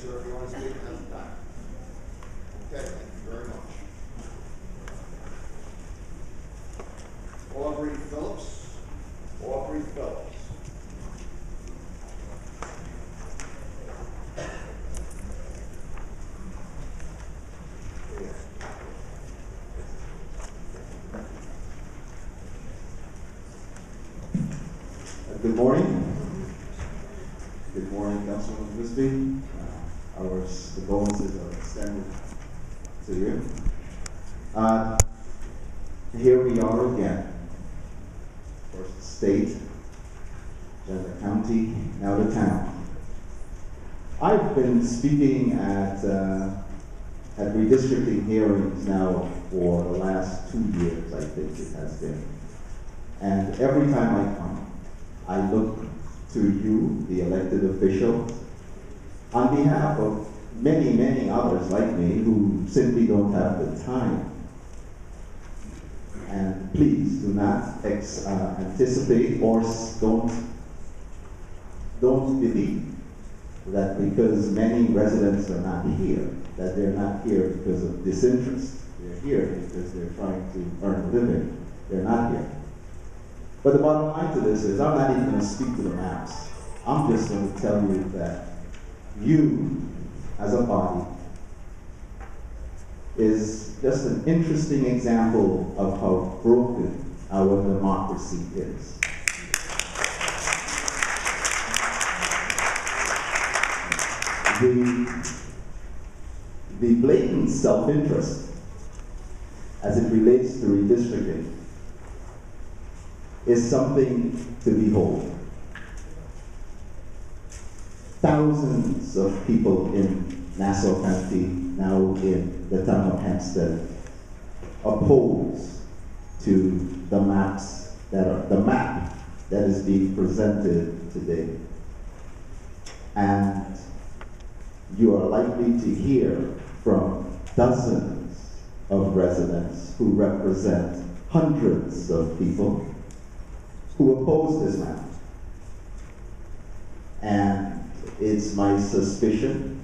sir, if you want to speak, now's the time. Okay, thank you very much. Aubrey Phillips. Aubrey Phillips. Good morning. Good morning, Councilman Wisby. Our condolences are extended to you. Here we are again. First the state, then the county, now the town. I've been speaking at redistricting hearings now for the last 2 years, I think it has been. And every time I come, I look to you, the elected officials, on behalf of many, many others like me who simply don't have the time. And please do not anticipate or don't believe that because many residents are not here, that they're not here because of disinterest. They're here because they're trying to earn a living. They're not here. But the bottom line to this is, I'm not even going to speak to the maps. I'm just going to tell you that you, as a body, is just an interesting example of how broken our democracy is. The blatant self-interest as it relates to redistricting is something to behold. Thousands of people in Nassau County, now in the town of Hempstead, oppose to the map that is being presented today. And you are likely to hear from dozens of residents who represent hundreds of people who oppose this map. And it's my suspicion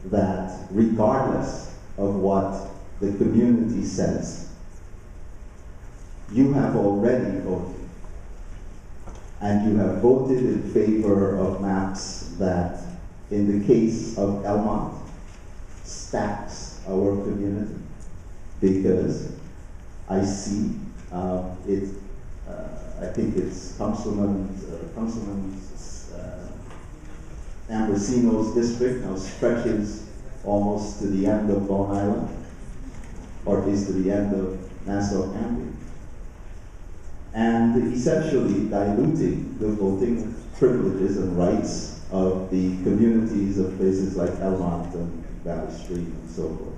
that regardless of what the community says, you have already voted. And you have voted in favor of maps that, in the case of Elmont, stacks our community. Because I see I think it's Councilman Ambrosino's district now stretches almost to the end of Long Island, or at least to the end of Nassau County, and essentially diluting the voting privileges and rights of the communities of places like Elmont and Valley Stream and so forth.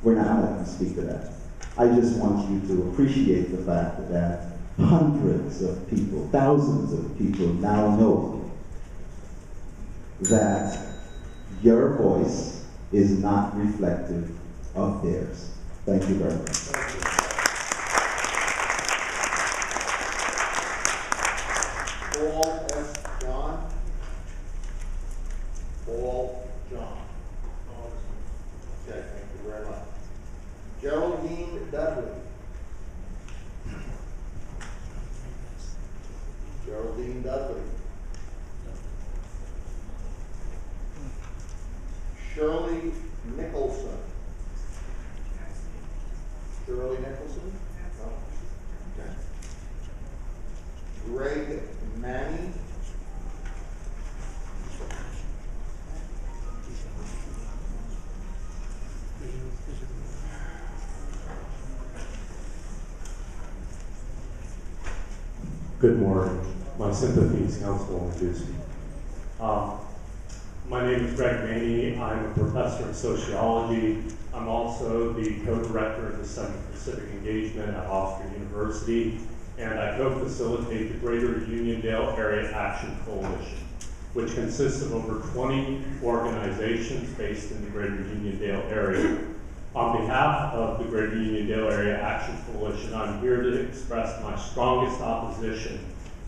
We're not going to speak to that. I just want you to appreciate the fact that hundreds of people, thousands of people now know that your voice is not reflective of theirs. Thank you very much. Paul S. John. Paul John. Okay, thank you very much. Geraldine Dudley. Geraldine Dudley. Shirley Nicholson. Shirley Nicholson? No. Okay. Greg Manny. Good morning. My sympathies, Councilwoman Ducey. My name is Greg Maney. I'm a professor of sociology. I'm also the co-director of the Center for Civic Engagement at Hofstra University, and I co-facilitate the Greater Uniondale Area Action Coalition, which consists of over 20 organizations based in the Greater Uniondale area. On behalf of the Greater Uniondale Area Action Coalition, I'm here to express my strongest opposition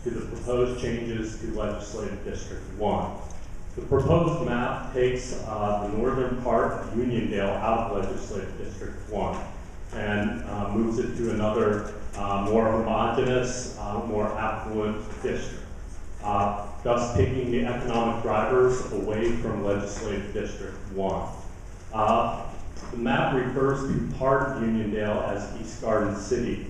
to the proposed changes to Legislative District 1. The proposed map takes the northern part of Uniondale out of Legislative District 1 and moves it to another more homogeneous, more affluent district, thus taking the economic drivers away from Legislative District 1. The map refers to part of Uniondale as East Garden City.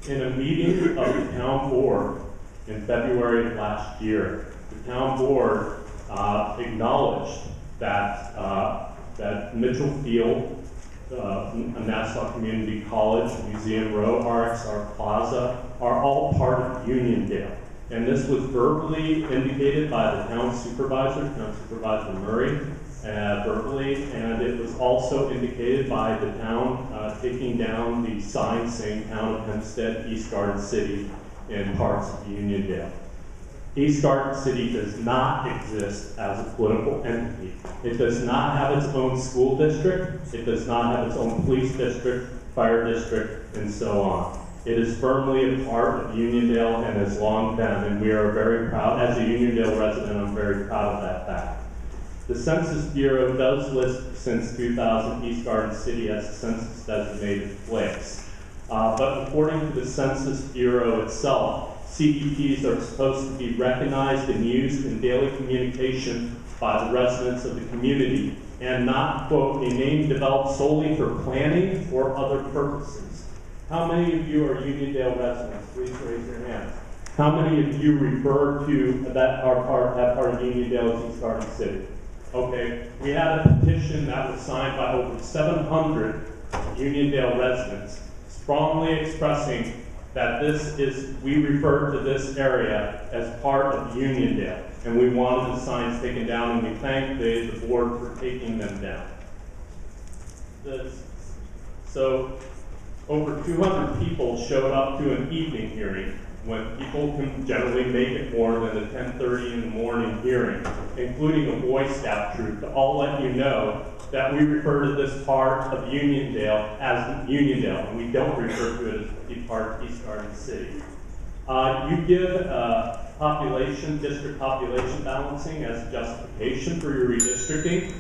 In a meeting of the town board in February of last year, the town board acknowledged that Mitchell Field, Nassau Community College, Museum Row, RXR Plaza are all part of Uniondale. And this was verbally indicated by the town supervisor Murray, verbally, and it was also indicated by the town taking down the sign saying Town of Hempstead, East Garden City in parts of Uniondale. East Garden City does not exist as a political entity. It does not have its own school district. It does not have its own police district, fire district, and so on. It is firmly a part of Uniondale and has long been, and we are very proud. As a Uniondale resident, I'm very proud of that fact. The Census Bureau does list since 2000 East Garden City as a census designated place. But according to the Census Bureau itself, CDPs are supposed to be recognized and used in daily communication by the residents of the community and not, quote, a name developed solely for planning or other purposes. How many of you are Uniondale residents? Please raise your hands. How many of you refer to that part of Uniondale as East Garden City? Okay, we had a petition that was signed by over 700 Uniondale residents strongly expressing that we refer to this area as part of Uniondale, and we wanted the signs taken down, and we thank the board for taking them down. So over 200 people showed up to an evening hearing when people can generally make it more than a 10:30 in the morning hearing, including a Boy Scout troop, to all let you know that we refer to this part of Uniondale as Uniondale, and we don't refer to it as the part of East Garden City. You give district population balancing as justification for your redistricting.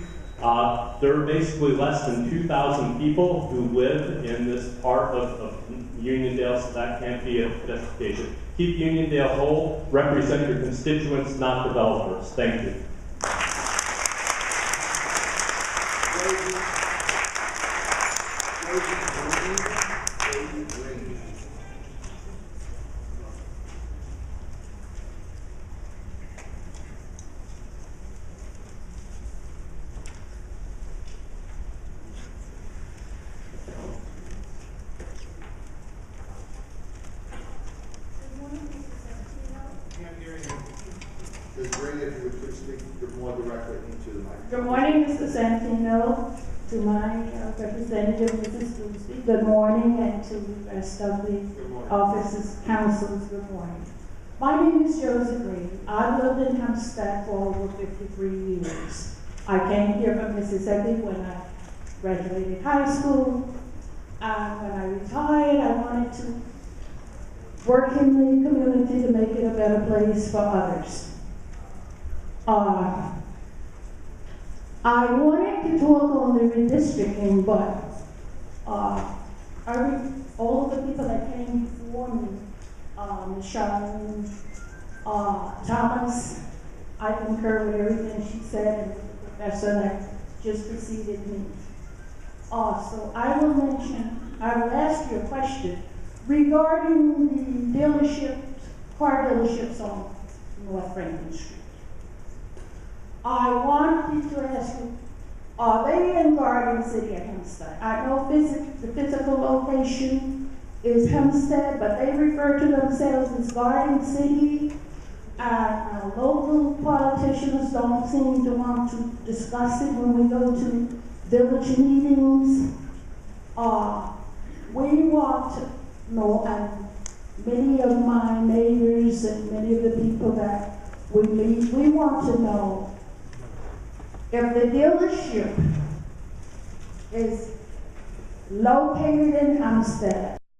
There are basically less than 2,000 people who live in this part of Uniondale, so that can't be a justification. Keep Uniondale whole, represent your constituents, not developers. Thank you. Good morning, Mr. Santino, to my representative, Mrs. Lucy. Good morning, and to the rest of the officers, councils, good morning. My name is Josie Green. I've lived in Hempstead for over 53 years. I came here from Mississippi when I graduated high school. And when I retired, I wanted to work in the community to make it a better place for others. I wanted to talk on the redistricting, but all of the people that came before me, Sharon, Thomas, I concur with everything she said, and the professor that just preceded me. So I will ask you a question regarding the car dealerships on North Franklin Street. I wanted to ask you, are they in Garden City or Hempstead? I know the physical location is Hempstead, but they refer to themselves as Garden City. And local politicians don't seem to want to discuss it when we go to village meetings. We want to know, and many of my neighbors and many of the people that we meet, we want to know if the dealership is located in Hempstead